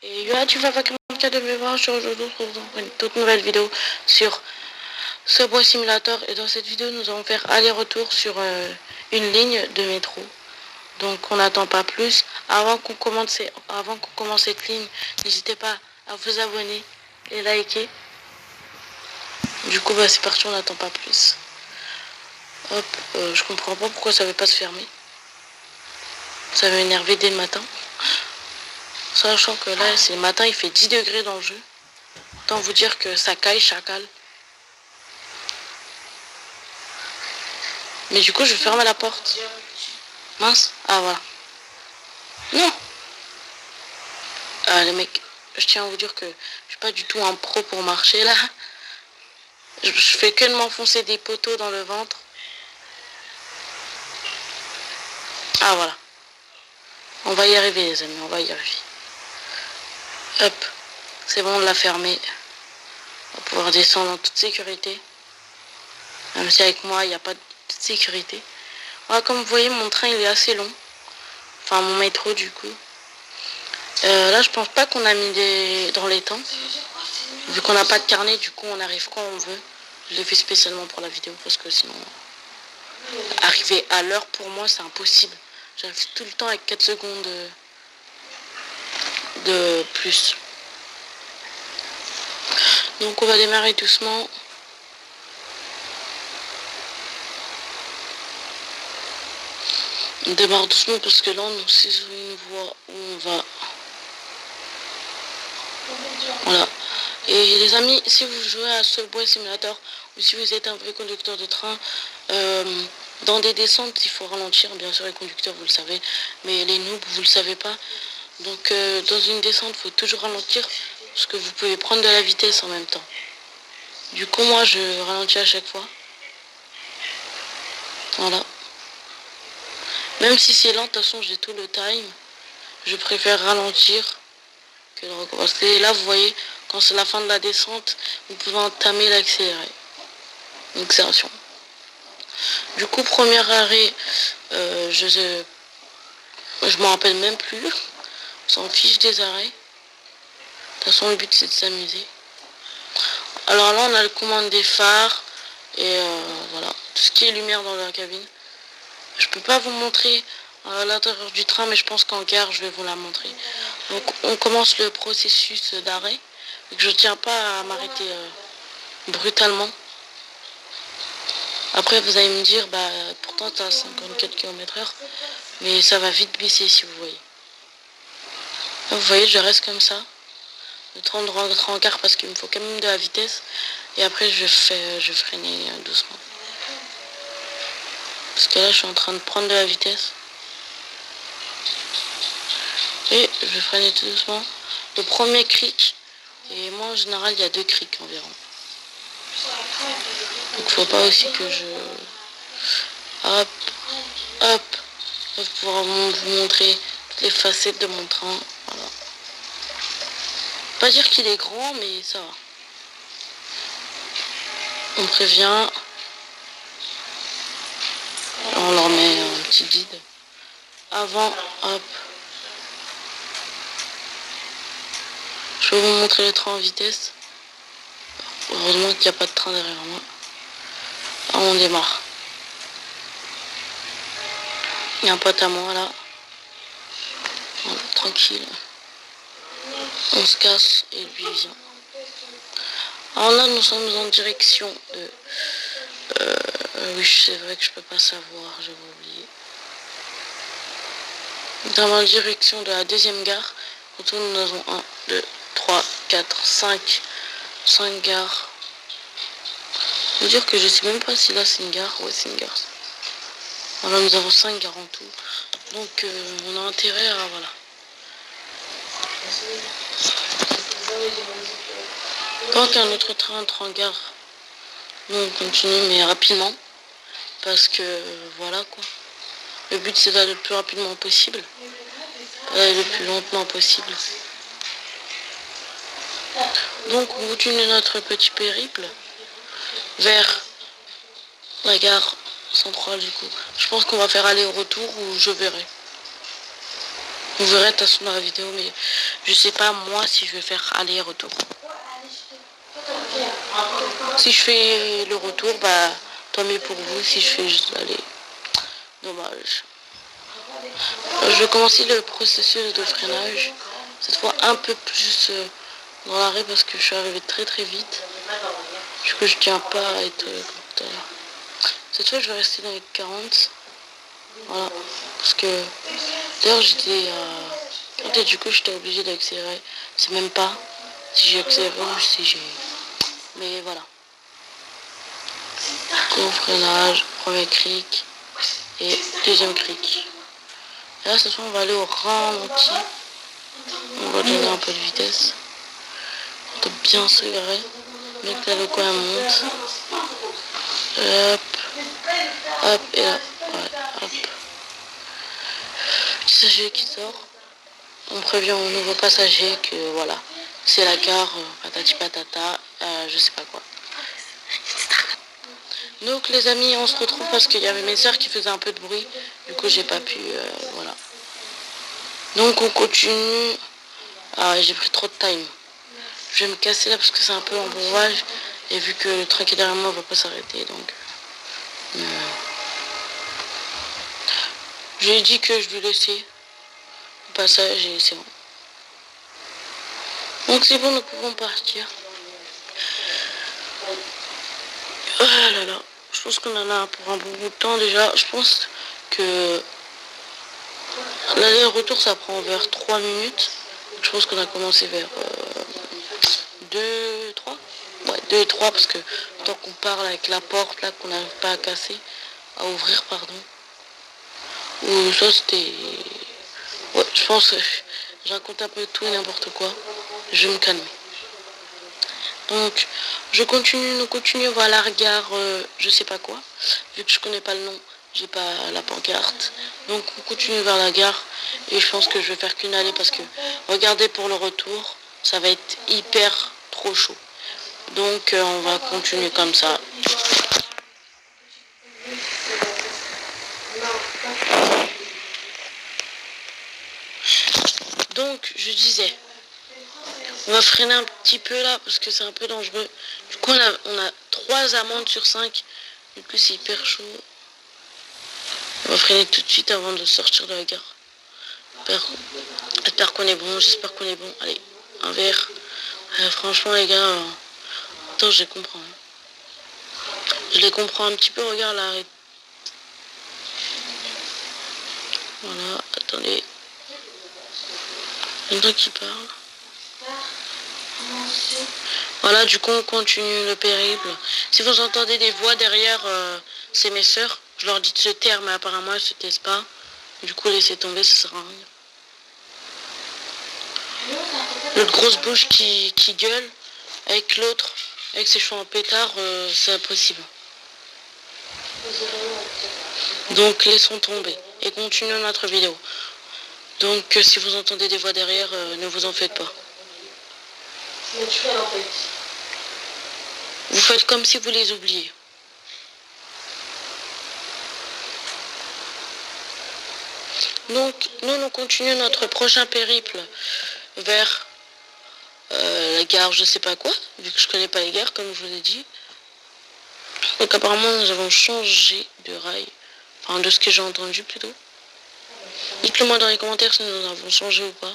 Et là, tu vas pas de me voir, je vous retrouve dans une toute nouvelle vidéo sur Subway Simulator. Et dans cette vidéo, nous allons faire aller-retour sur une ligne de métro. Donc on n'attend pas plus. Avant qu'on commence cette ligne, n'hésitez pas à vous abonner et liker. Du coup, c'est parti, on n'attend pas plus. Hop, je comprends pas pourquoi ça veut pas se fermer. Ça va m'énerver dès le matin. Sachant que là, c'est le matin, il fait 10 degrés dans le jeu. Autant vous dire que ça caille, chacal. Mais du coup, je ferme la porte. Mince. Ah, voilà. Non. Ah, les mecs, je tiens à vous dire que je suis pas du tout un pro pour marcher, là. Je fais que de m'enfoncer des poteaux dans le ventre. Ah, voilà. On va y arriver, les amis, on va y arriver. Hop. C'est bon, on l'a fermé. On va pouvoir descendre en toute sécurité. Même si avec moi, il n'y a pas de sécurité. Voilà, comme vous voyez, mon train, il est assez long. Enfin, mon métro, du coup. Là, je pense pas qu'on a mis dans les temps. Vu qu'on n'a pas de carnet, du coup, on arrive quand on veut. Je l'ai fait spécialement pour la vidéo, parce que sinon, arriver à l'heure, pour moi, c'est impossible. J'arrive tout le temps avec 4 secondes de plus. Donc, on va démarrer doucement. On démarre doucement parce que là, on est sur une voie où on va... Voilà. Et les amis, si vous jouez à Subway Simulator ou si vous êtes un vrai conducteur de train, dans des descentes, il faut ralentir. Bien sûr, les conducteurs, vous le savez, mais les noobs, vous le savez pas. Donc, dans une descente, il faut toujours ralentir parce que vous pouvez prendre de la vitesse en même temps. Du coup, moi, je ralentis à chaque fois. Voilà. Même si c'est lent, de toute façon, j'ai tout le time. Je préfère ralentir que de recommencer. Et là, vous voyez, quand c'est la fin de la descente, vous pouvez entamer l'accéléré. Accélération. Du coup, premier arrêt, je m'en rappelle même plus. On s'en fiche des arrêts. De toute façon, le but, c'est de s'amuser. Alors là, on a le commande des phares. Et voilà, tout ce qui est lumière dans la cabine. Je peux pas vous montrer à l'intérieur du train, mais je pense qu'en gare, je vais vous la montrer. Donc, on commence le processus d'arrêt. Je tiens pas à m'arrêter brutalement. Après, vous allez me dire, pourtant, tu as 54 km/h, mais ça va vite baisser, si vous voyez. Là, vous voyez, je reste comme ça. Le train de rentrer en gare parce qu'il me faut quand même de la vitesse. Et après, je freiner doucement. Parce que là, je suis en train de prendre de la vitesse. Et je vais freiner tout doucement. Le premier cric, et moi, en général, il y a 2 crics environ. Donc, faut pas aussi que je... Hop, hop. Je vais pouvoir vous montrer toutes les facettes de mon train. Voilà. Pas dire qu'il est grand, mais ça va. On prévient. On leur met un petit guide. Avant, hop. Je vais vous montrer le train en vitesse. Heureusement qu'il n'y a pas de train derrière moi. Ah, on démarre. Il y a un pote à moi là. Voilà, tranquille. On se casse et lui vient. Alors là, nous sommes en direction de... oui, c'est vrai que je peux pas savoir, j'avais oublié. Dans la direction de la deuxième gare. Autour, nous avons 1, 2, 3, 4, 5 gares. Je veux dire que je sais même pas si là c'est une gare. Ouais, c'est une gare. Voilà, nous avons 5 gares en tout. Donc, on a intérêt à... Voilà. Quand qu'un autre train entre en gare, nous on continue, mais rapidement. Parce que, voilà quoi. Le but c'est d'aller le plus rapidement possible. Le plus lentement possible. Donc on continue notre petit périple vers la gare centrale du coup. Je pense qu'on va faire aller-retour ou je verrai. Vous verrez de toute façon dans la vidéo, mais je sais pas moi si je vais faire aller-retour. Si je fais le retour, bah tant mieux pour vous. Si je fais juste aller, dommage. Je vais commencer le processus de freinage. Cette fois un peu plus dans l'arrêt parce que je suis arrivé très très vite. Du coup je tiens pas à être comme tout à l'heure. Cette fois je vais rester dans les 40. Voilà. Parce que d'ailleurs j'étais et du coup j'étais obligé d'accélérer. C'est même pas si j'ai accéléré ou si j'ai. Mais voilà. Coup freinage, premier cric et deuxième cric. Et là cette fois on va aller au ralenti. On va donner un peu de vitesse. On doit bien se garer. Mais que la loco elle monte. Hop. Hop et là. Ouais, hop. Passager qui sort. On prévient au nouveau passager que voilà. C'est la gare, patati patata, je sais pas quoi. Donc les amis, on se retrouve parce qu'il y avait mes soeurs qui faisaient un peu de bruit. Du coup j'ai pas pu, voilà. Donc on continue. Ah, j'ai pris trop de time. Je vais me casser là parce que c'est un peu embourbage. Et vu que le train qui est derrière moi va pas s'arrêter, donc... J'ai dit que je lui laissais le passage et c'est bon. Donc c'est bon, nous pouvons partir. Oh là là, je pense qu'on en a pour un bon bout de temps déjà. Je pense que l'aller-retour ça prend vers 3 minutes. Je pense qu'on a commencé vers 2, 3. Ouais, 2 et 3 parce que tant qu'on parle avec la porte là qu'on n'arrive pas à casser, à ouvrir pardon. Ou ça c'était... Ouais, je pense que je raconte un peu tout et n'importe quoi. Je vais me calmer. Donc, nous continuons vers la gare, je sais pas quoi. Vu que je connais pas le nom, j'ai pas la pancarte. Donc, on continue vers la gare. Et je pense que je vais faire qu'une allée parce que, regardez pour le retour, ça va être hyper trop chaud. Donc, on va continuer comme ça. Donc, je disais, on va freiner un petit peu là parce que c'est un peu dangereux. Du coup, on a 3 amendes sur 5. Du coup, c'est hyper chaud. On va freiner tout de suite avant de sortir de la gare. J'espère qu'on est bon, j'espère qu'on est bon. Allez, un verre. Franchement, les gars, attends, je les comprends. Je les comprends un petit peu, regarde là. Voilà, attendez. Il y en a qui parle. Voilà, du coup, on continue le périple. Si vous entendez des voix derrière, c'est mes sœurs. Je leur dis de se taire, mais apparemment, elles se taisent pas. Du coup, laissez tomber, ça sert à rien. L'autre grosse bouche qui gueule avec l'autre, avec ses cheveux en pétard, c'est impossible. Donc, laissons tomber et continuons notre vidéo. Donc, si vous entendez des voix derrière, ne vous en faites pas. Vous faites comme si vous les oubliez. Donc, nous continuons notre prochain périple vers la gare, je sais pas quoi, vu que je connais pas les gares, comme je vous ai dit. Donc, apparemment, nous avons changé de rail, enfin, de ce que j'ai entendu plutôt. Dites-le moi dans les commentaires si nous avons changé ou pas.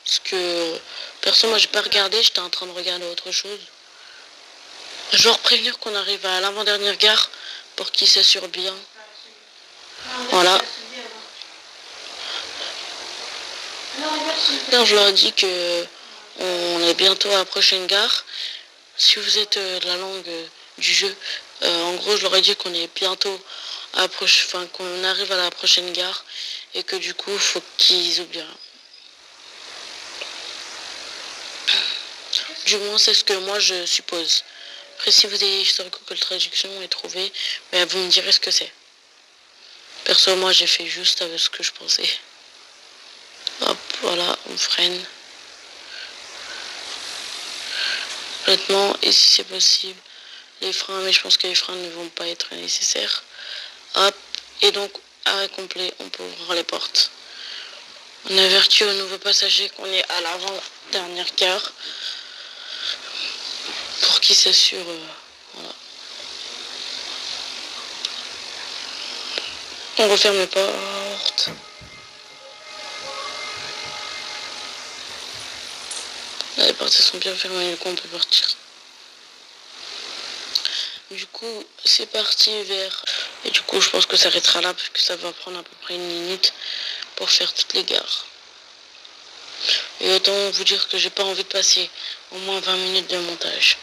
Parce que, perso, moi, j'ai pas regardé, j'étais en train de regarder autre chose. Je dois prévenir qu'on arrive à l'avant-dernière gare pour qu'ils s'assurent bien. Voilà. Là, je leur dis que on est bientôt à la prochaine gare. Si vous êtes de la langue du jeu, en gros, je leur ai dit qu'on est bientôt à la qu'on arrive à la prochaine gare et que du coup, il faut qu'ils oublient rien. Du moins, c'est ce que moi je suppose. Après, si vous avez sur Google Traduction et trouvé, ben, vous me direz ce que c'est. Perso, moi, j'ai fait juste avec ce que je pensais. Hop, voilà, on freine. complètement. Et si c'est possible, les freins, mais je pense que les freins ne vont pas être nécessaires. Hop, et donc, arrêt complet, on peut ouvrir les portes. On avertit aux nouveaux passagers qu'on est à l'avant-dernière gare pour qu'ils s'assurent. Voilà. On referme les portes. Là, les portes sont bien fermées, du coup on peut partir. Du coup, c'est parti vers... Et du coup, je pense que ça arrêtera là, parce que ça va prendre à peu près 1 minute pour faire toutes les gares. Et autant vous dire que j'ai pas envie de passer au moins 20 minutes de montage.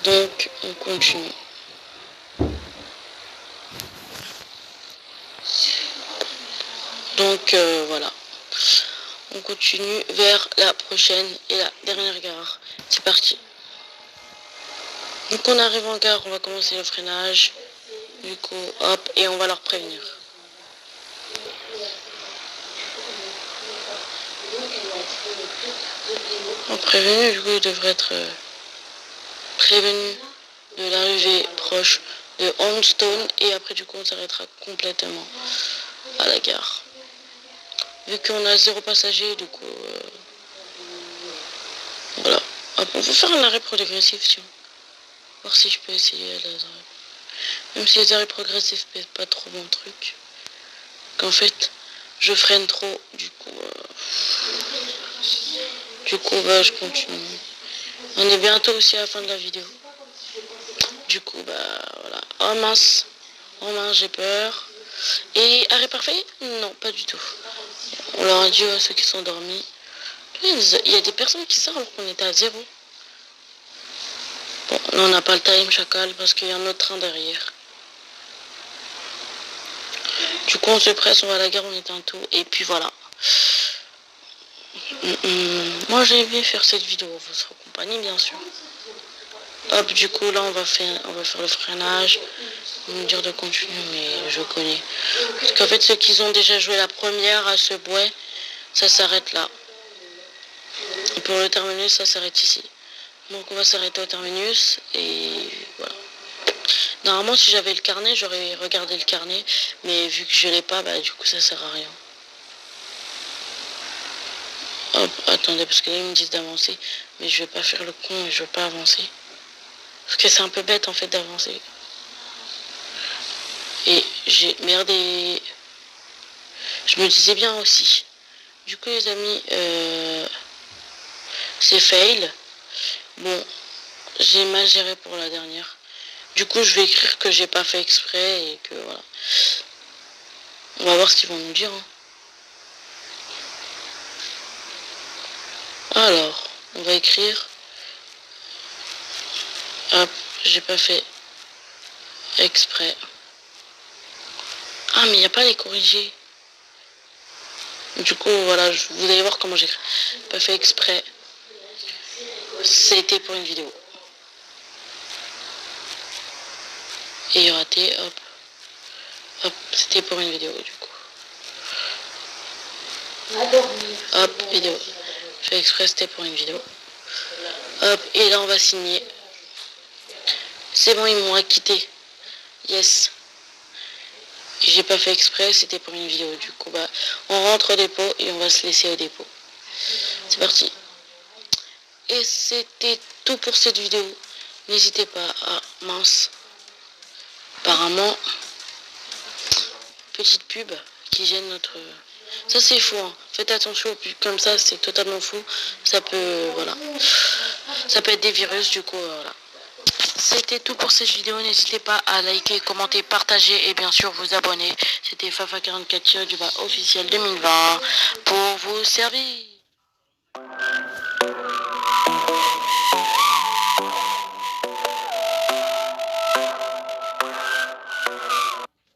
Donc, on continue. Donc, voilà. On continue vers la prochaine et la dernière gare. C'est parti. Donc, on arrive en gare, on va commencer le freinage. Du coup, hop, et on va leur prévenir. On prévenu, du coup, il devrait être prévenu de l'arrivée proche de Hornstone. Et après, du coup, on s'arrêtera complètement à la gare. Vu qu'on a 0 passager, du coup, voilà. Hop, on peut faire un arrêt progressif, si on... voir si je peux essayer les arrêts. Même si les arrêts progressifs, c'est pas trop mon truc. Qu'en fait, je freine trop, du coup, bah, je continue. On est bientôt aussi à la fin de la vidéo. Du coup, bah, voilà. Oh mince, j'ai peur. Et arrêt parfait? Non, pas du tout. On leur a dit à ceux qui sont dormis. Il y a des personnes qui sortent alors qu'on était à 0. Bon, on n'a pas le time chacal parce qu'il y a un autre train derrière. Du coup, on se presse, on va à la gare, on éteint tout. Et puis voilà. Moi, j'ai aimé faire cette vidéo. Votre compagnie, bien sûr. Hop, du coup, là, on va faire le freinage. Ils vont me dire de continuer, mais je connais. Parce qu'en fait, ceux qui ont déjà joué la première à ce bois, ça s'arrête là. Et pour le terminus, ça s'arrête ici. Donc, on va s'arrêter au terminus. Et voilà. Normalement, si j'avais le carnet, j'aurais regardé le carnet. Mais vu que je l'ai pas, bah, du coup, ça sert à rien. Hop, attendez, parce que là, ils me disent d'avancer. Mais je vais pas faire le con et je vais pas avancer. Parce que c'est un peu bête, en fait, d'avancer. Et j'ai merdé. Je me disais bien aussi. Du coup, les amis, c'est fail. Bon, j'ai mal géré pour la dernière. Du coup, je vais écrire que j'ai pas fait exprès et que voilà. On va voir ce qu'ils vont nous dire. Hein. Alors, on va écrire. Hop, j'ai pas fait exprès. Ah, mais il n'y a pas les corrigés. Du coup, voilà, vous allez voir comment j'écris. Pas fait exprès. C'était pour une vidéo. Et raté, hop. Hop, c'était pour une vidéo, du coup. Hop, vidéo. Fait exprès, c'était pour une vidéo. Hop, et là, on va signer. C'est bon, ils m'ont acquitté. Yes. J'ai pas fait exprès, c'était pour une vidéo. Du coup, bah, on rentre au dépôt et on va se laisser au dépôt. C'est parti. Et c'était tout pour cette vidéo. N'hésitez pas à... Mince. Apparemment, petite pub qui gêne notre... Ça, c'est fou. Hein. Faites attention aux pubs comme ça, c'est totalement fou. Ça peut... Voilà. Ça peut être des virus, du coup, voilà. C'était tout pour cette vidéo. N'hésitez pas à liker, commenter, partager et bien sûr vous abonner. C'était Fafa44 du bas officiel 2020 pour vous servir.